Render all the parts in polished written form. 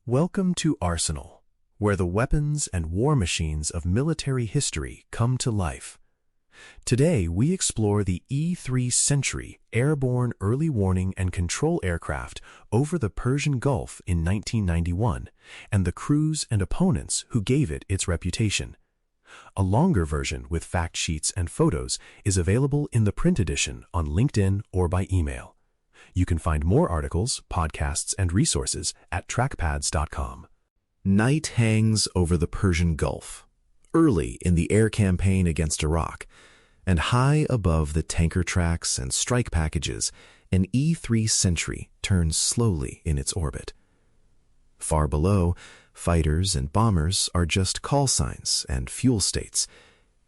Welcome to Arsenal, where the weapons and war machines of military history come to life. Today, we explore the E-3 Sentry airborne early warning and control aircraft over the Persian Gulf in 1991 and the crews and opponents who gave it its reputation. A longer version with fact sheets and photos is available in the print edition on LinkedIn or by email. You can find more articles, podcasts, and resources at trackpads.com. Night hangs over the Persian Gulf, early in the air campaign against Iraq, and high above the tanker tracks and strike packages, an E-3 Sentry turns slowly in its orbit. Far below, fighters and bombers are just call signs and fuel states,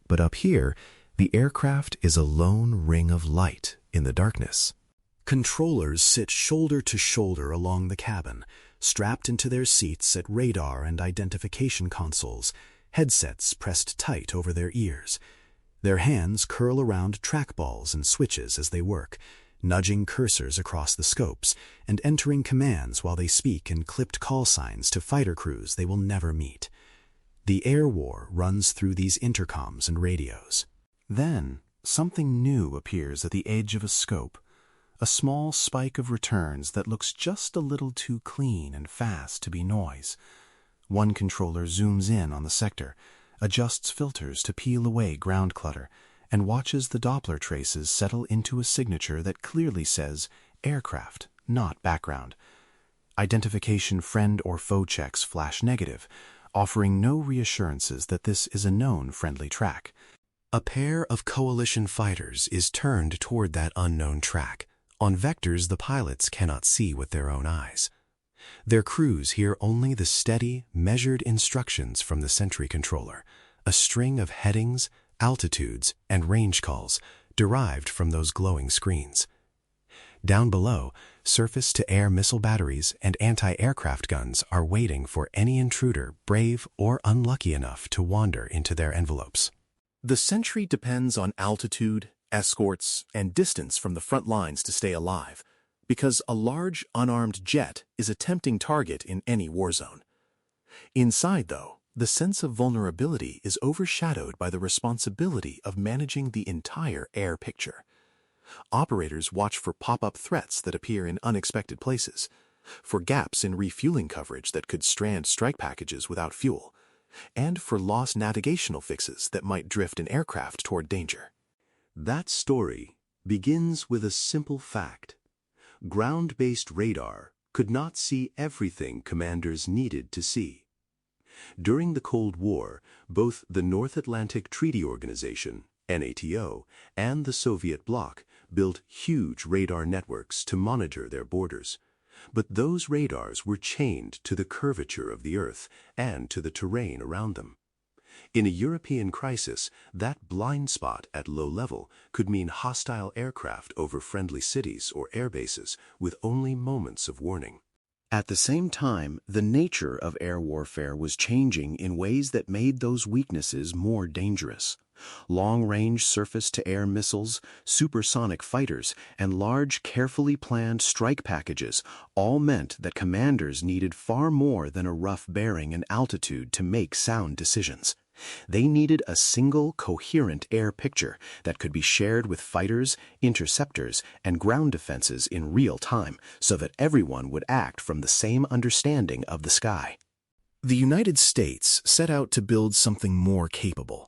but up here, the aircraft is a lone ring of light in the darkness. Controllers sit shoulder to shoulder along the cabin, strapped into their seats at radar and identification consoles, headsets pressed tight over their ears. Their hands curl around trackballs and switches as they work, nudging cursors across the scopes and entering commands while they speak in clipped call signs to fighter crews they will never meet. The air war runs through these intercoms and radios. Then, something new appears at the edge of a scope. A small spike of returns that looks just a little too clean and fast to be noise. One controller zooms in on the sector, adjusts filters to peel away ground clutter, and watches the Doppler traces settle into a signature that clearly says aircraft, not background. Identification friend or foe checks flash negative, offering no reassurances that this is a known friendly track. A pair of coalition fighters is turned toward that unknown track. On vectors the pilots cannot see with their own eyes. Their crews hear only the steady, measured instructions from the Sentry controller, a string of headings, altitudes, and range calls derived from those glowing screens. Down below, surface-to-air missile batteries and anti-aircraft guns are waiting for any intruder brave or unlucky enough to wander into their envelopes. The Sentry depends on altitude, escorts, and distance from the front lines to stay alive, because a large, unarmed jet is a tempting target in any war zone. Inside, though, the sense of vulnerability is overshadowed by the responsibility of managing the entire air picture. Operators watch for pop-up threats that appear in unexpected places, for gaps in refueling coverage that could strand strike packages without fuel, and for lost navigational fixes that might drift an aircraft toward danger. That story begins with a simple fact. Ground-based radar could not see everything commanders needed to see. During the Cold War, both the North Atlantic Treaty Organization, NATO, and the Soviet bloc built huge radar networks to monitor their borders. But those radars were chained to the curvature of the Earth and to the terrain around them. In a European crisis, that blind spot at low level could mean hostile aircraft over friendly cities or air bases with only moments of warning. At the same time, the nature of air warfare was changing in ways that made those weaknesses more dangerous. Long-range surface-to-air missiles, supersonic fighters, and large, carefully planned strike packages all meant that commanders needed far more than a rough bearing and altitude to make sound decisions. They needed a single, coherent air picture that could be shared with fighters, interceptors, and ground defenses in real time so that everyone would act from the same understanding of the sky. The United States set out to build something more capable,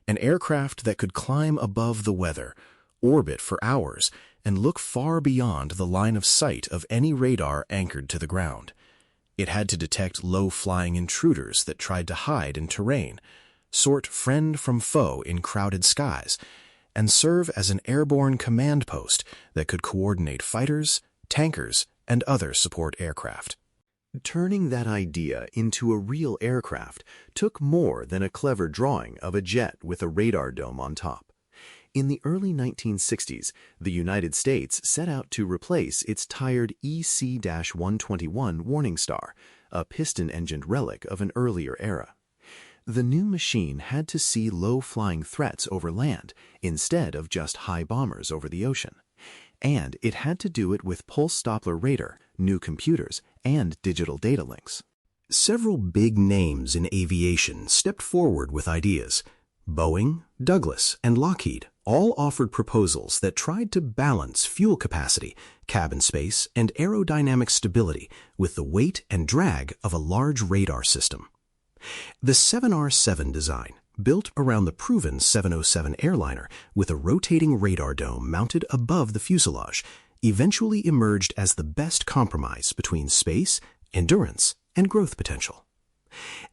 an aircraft that could climb above the weather, orbit for hours, and look far beyond the line of sight of any radar anchored to the ground. It had to detect low-flying intruders that tried to hide in terrain, sort friend from foe in crowded skies, and serve as an airborne command post that could coordinate fighters, tankers, and other support aircraft. Turning that idea into a real aircraft took more than a clever drawing of a jet with a radar dome on top. In the early 1960s, the United States set out to replace its tired EC-121 Warning Star, a piston-engined relic of an earlier era. The new machine had to see low-flying threats over land instead of just high bombers over the ocean. And it had to do it with pulse Doppler radar, new computers, and digital data links. Several big names in aviation stepped forward with ideas. Boeing, Douglas, and Lockheed all offered proposals that tried to balance fuel capacity, cabin space, and aerodynamic stability with the weight and drag of a large radar system. The 7R-7 design, built around the proven 707 airliner with a rotating radar dome mounted above the fuselage, eventually emerged as the best compromise between space, endurance, and growth potential.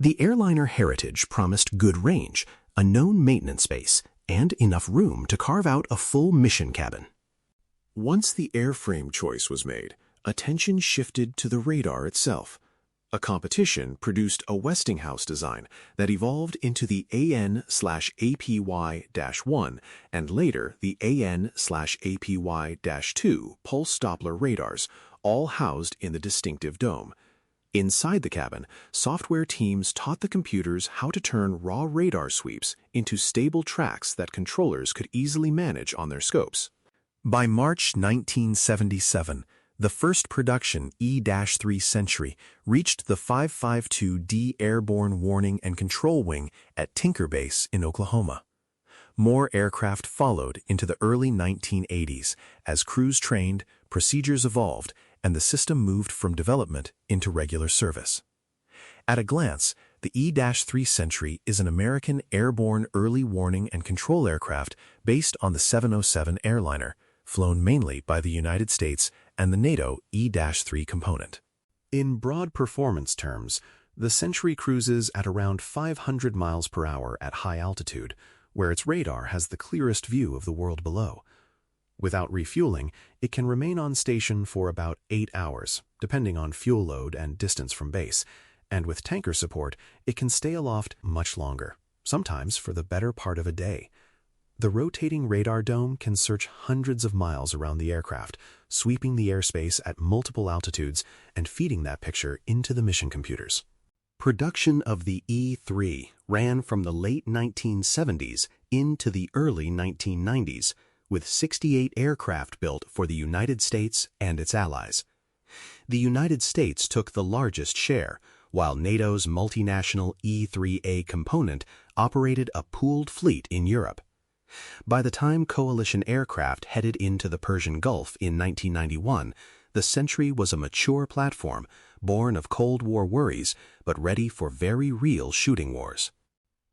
The airliner heritage promised good range, a known maintenance space, and enough room to carve out a full mission cabin. Once the airframe choice was made, attention shifted to the radar itself. A competition produced a Westinghouse design that evolved into the AN/APY-1 and later the AN/APY-2 pulse Doppler radars, all housed in the distinctive dome. Inside the cabin, software teams taught the computers how to turn raw radar sweeps into stable tracks that controllers could easily manage on their scopes. By March 1977, the first production E-3 Sentry reached the 552D Airborne Warning and Control Wing at Tinker Base in Oklahoma. More aircraft followed into the early 1980s as crews trained, procedures evolved, and the system moved from development into regular service. At a glance, the E-3 Sentry is an American airborne early warning and control aircraft based on the 707 airliner, flown mainly by the United States and the NATO E-3 component. In broad performance terms, the Sentry cruises at around 500 miles per hour at high altitude, where its radar has the clearest view of the world below. Without refueling, it can remain on station for about 8 hours, depending on fuel load and distance from base, and with tanker support, it can stay aloft much longer, sometimes for the better part of a day. The rotating radar dome can search hundreds of miles around the aircraft, sweeping the airspace at multiple altitudes and feeding that picture into the mission computers. Production of the E-3 ran from the late 1970s into the early 1990s, with 68 aircraft built for the United States and its allies. The United States took the largest share, while NATO's multinational E-3A component operated a pooled fleet in Europe. By the time coalition aircraft headed into the Persian Gulf in 1991, the Sentry was a mature platform, born of Cold War worries, but ready for very real shooting wars.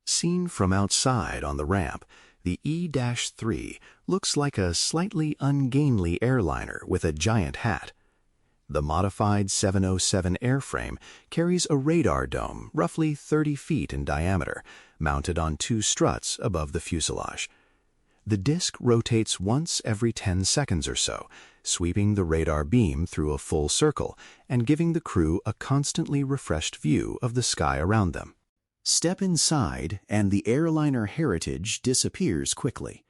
Seen from outside on the ramp, the E-3 looks like a slightly ungainly airliner with a giant hat. The modified 707 airframe carries a radar dome roughly 30 feet in diameter, mounted on 2 struts above the fuselage. The disc rotates once every 10 seconds or so, sweeping the radar beam through a full circle and giving the crew a constantly refreshed view of the sky around them. Step inside, and the airliner heritage disappears quickly.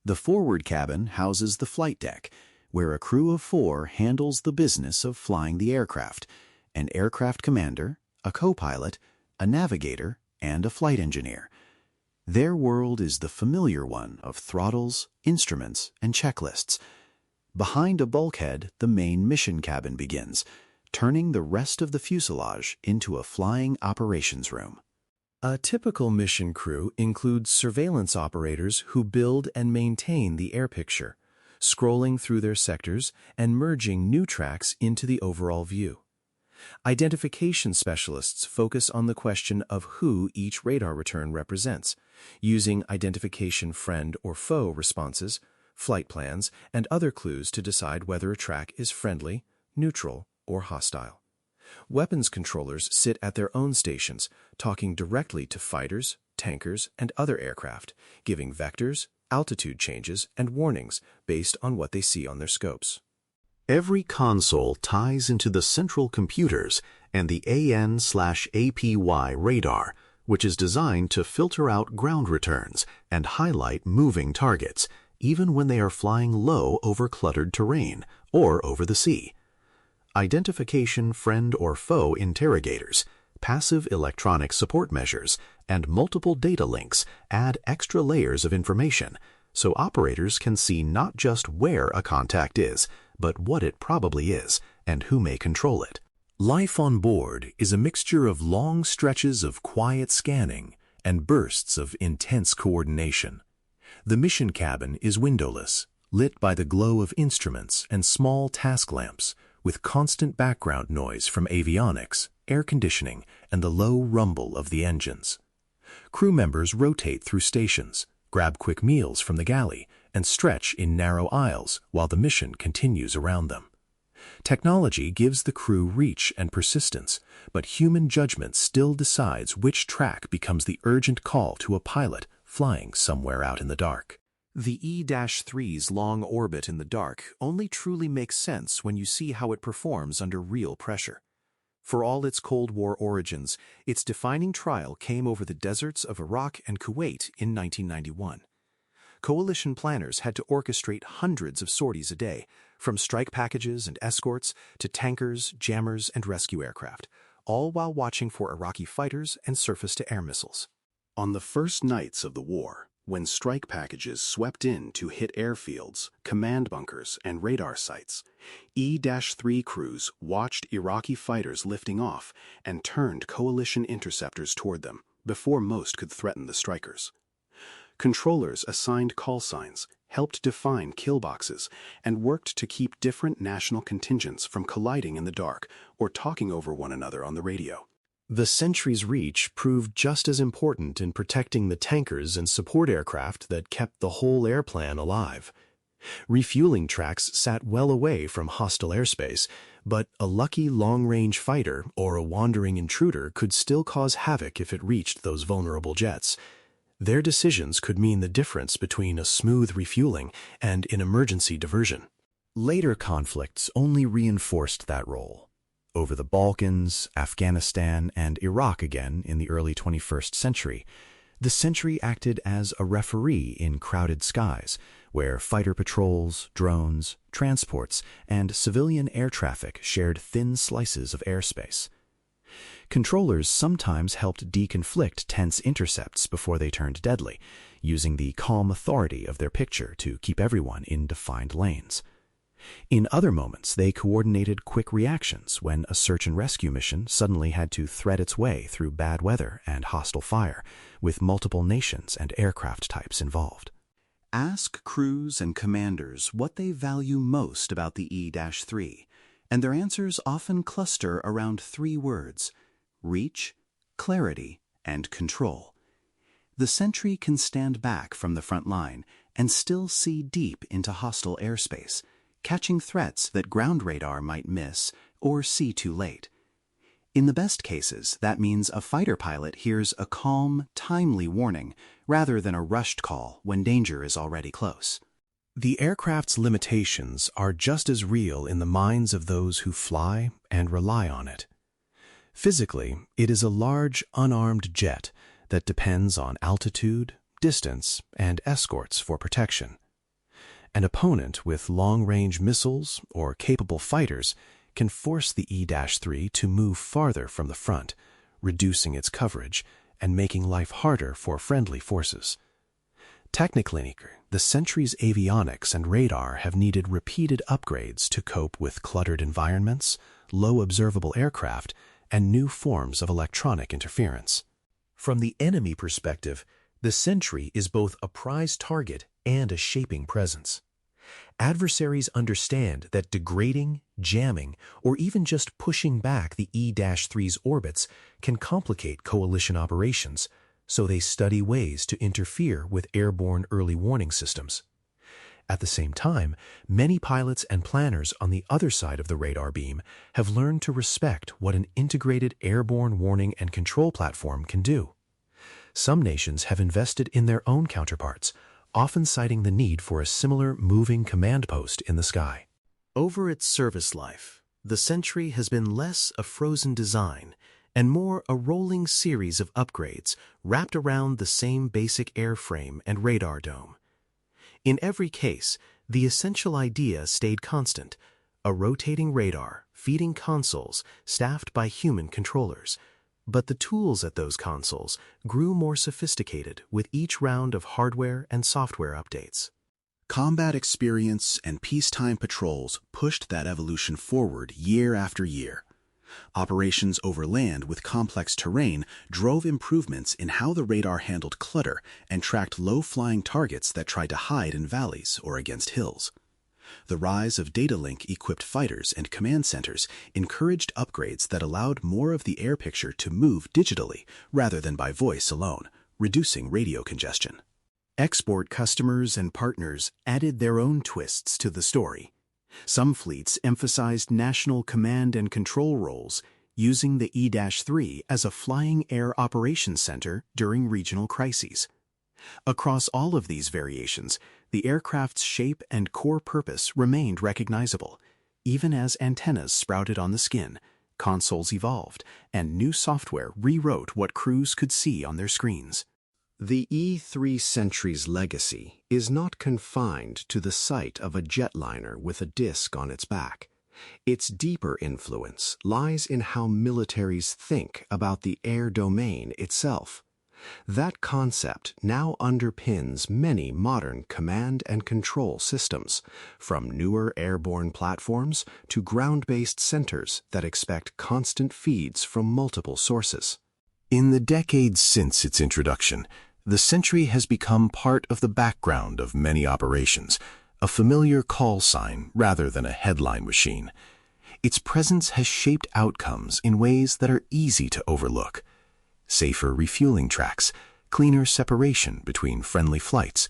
The forward cabin houses the flight deck, where a crew of 4 handles the business of flying the aircraft: an aircraft commander, a co-pilot, a navigator, and a flight engineer. Their world is the familiar one of throttles, instruments, and checklists. Behind a bulkhead, the main mission cabin begins, turning the rest of the fuselage into a flying operations room. A typical mission crew includes surveillance operators who build and maintain the air picture, scrolling through their sectors and merging new tracks into the overall view. Identification specialists focus on the question of who each radar return represents, using identification friend or foe responses, flight plans, and other clues to decide whether a track is friendly, neutral, or hostile. Weapons controllers sit at their own stations, talking directly to fighters, tankers, and other aircraft, giving vectors, altitude changes, and warnings based on what they see on their scopes. Every console ties into the central computers and the AN/APY radar, which is designed to filter out ground returns and highlight moving targets, even when they are flying low over cluttered terrain or over the sea. Identification friend or foe interrogators, passive electronic support measures, and multiple data links add extra layers of information, so operators can see not just where a contact is, but what it probably is and who may control it. Life on board is a mixture of long stretches of quiet scanning and bursts of intense coordination. The mission cabin is windowless, lit by the glow of instruments and small task lamps, with constant background noise from avionics, air conditioning, and the low rumble of the engines. Crew members rotate through stations, grab quick meals from the galley, and stretch in narrow aisles while the mission continues around them. Technology gives the crew reach and persistence, but human judgment still decides which track becomes the urgent call to a pilot flying somewhere out in the dark. The E-3's long orbit in the dark only truly makes sense when you see how it performs under real pressure. For all its Cold War origins, its defining trial came over the deserts of Iraq and Kuwait in 1991. Coalition planners had to orchestrate hundreds of sorties a day, from strike packages and escorts to tankers, jammers, and rescue aircraft, all while watching for Iraqi fighters and surface-to-air missiles. On the first nights of the war, when strike packages swept in to hit airfields, command bunkers, and radar sites, E-3 crews watched Iraqi fighters lifting off and turned coalition interceptors toward them before most could threaten the strikers. Controllers assigned call signs, helped define kill boxes, and worked to keep different national contingents from colliding in the dark or talking over one another on the radio. The Sentry's reach proved just as important in protecting the tankers and support aircraft that kept the whole airplan alive. Refueling tracks sat well away from hostile airspace, but a lucky long-range fighter or a wandering intruder could still cause havoc if it reached those vulnerable jets. Their decisions could mean the difference between a smooth refueling and an emergency diversion. Later conflicts only reinforced that role. Over the Balkans, Afghanistan, and Iraq again in the early 21st century, the Sentry acted as a referee in crowded skies, where fighter patrols, drones, transports, and civilian air traffic shared thin slices of airspace. Controllers sometimes helped deconflict tense intercepts before they turned deadly, using the calm authority of their picture to keep everyone in defined lanes. In other moments, they coordinated quick reactions when a search and rescue mission suddenly had to thread its way through bad weather and hostile fire, with multiple nations and aircraft types involved. Ask crews and commanders what they value most about the E-3, and their answers often cluster around three words: reach, clarity, and control. The Sentry can stand back from the front line and still see deep into hostile airspace, catching threats that ground radar might miss or see too late. In the best cases, that means a fighter pilot hears a calm, timely warning rather than a rushed call when danger is already close. The aircraft's limitations are just as real in the minds of those who fly and rely on it. Physically, it is a large, unarmed jet that depends on altitude, distance, and escorts for protection. An opponent with long-range missiles or capable fighters can force the E-3 to move farther from the front, reducing its coverage and making life harder for friendly forces. Technically, the Sentry's avionics and radar have needed repeated upgrades to cope with cluttered environments, low observable aircraft, and new forms of electronic interference. From the enemy perspective, the Sentry is both a prize target and a shaping presence. Adversaries understand that degrading, jamming, or even just pushing back the E-3's orbits can complicate coalition operations, so they study ways to interfere with airborne early warning systems. At the same time, many pilots and planners on the other side of the radar beam have learned to respect what an integrated airborne warning and control platform can do. Some nations have invested in their own counterparts, often citing the need for a similar moving command post in the sky. Over its service life, the Sentry has been less a frozen design and more a rolling series of upgrades wrapped around the same basic airframe and radar dome. In every case, the essential idea stayed constant: a rotating radar feeding consoles staffed by human controllers. But the tools at those consoles grew more sophisticated with each round of hardware and software updates. Combat experience and peacetime patrols pushed that evolution forward year after year. Operations over land with complex terrain drove improvements in how the radar handled clutter and tracked low-flying targets that tried to hide in valleys or against hills. The rise of data link-equipped fighters and command centers encouraged upgrades that allowed more of the air picture to move digitally rather than by voice alone, reducing radio congestion. Export customers and partners added their own twists to the story. Some fleets emphasized national command and control roles, using the E-3 as a flying air operations center during regional crises. Across all of these variations, the aircraft's shape and core purpose remained recognizable, even as antennas sprouted on the skin, consoles evolved, and new software rewrote what crews could see on their screens. The E-3 Sentry's legacy is not confined to the sight of a jetliner with a disc on its back. Its deeper influence lies in how militaries think about the air domain itself. That concept now underpins many modern command and control systems, from newer airborne platforms to ground-based centers that expect constant feeds from multiple sources. In the decades since its introduction, the Sentry has become part of the background of many operations, a familiar call sign rather than a headline machine. Its presence has shaped outcomes in ways that are easy to overlook. Safer refueling tracks, cleaner separation between friendly flights,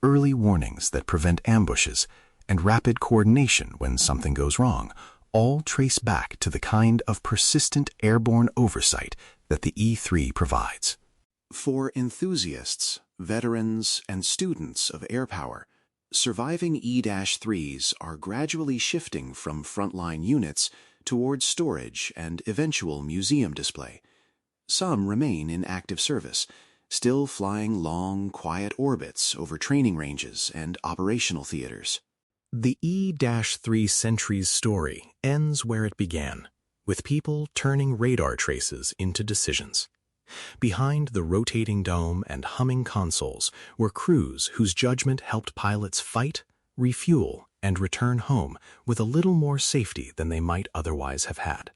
early warnings that prevent ambushes, and rapid coordination when something goes wrong, all trace back to the kind of persistent airborne oversight that the E-3 provides. For enthusiasts, veterans, and students of air power, surviving E-3s are gradually shifting from frontline units towards storage and eventual museum display. Some remain in active service, still flying long, quiet orbits over training ranges and operational theaters. The E-3 Sentry's story ends where it began, with people turning radar traces into decisions. Behind the rotating dome and humming consoles were crews whose judgment helped pilots fight, refuel, and return home with a little more safety than they might otherwise have had.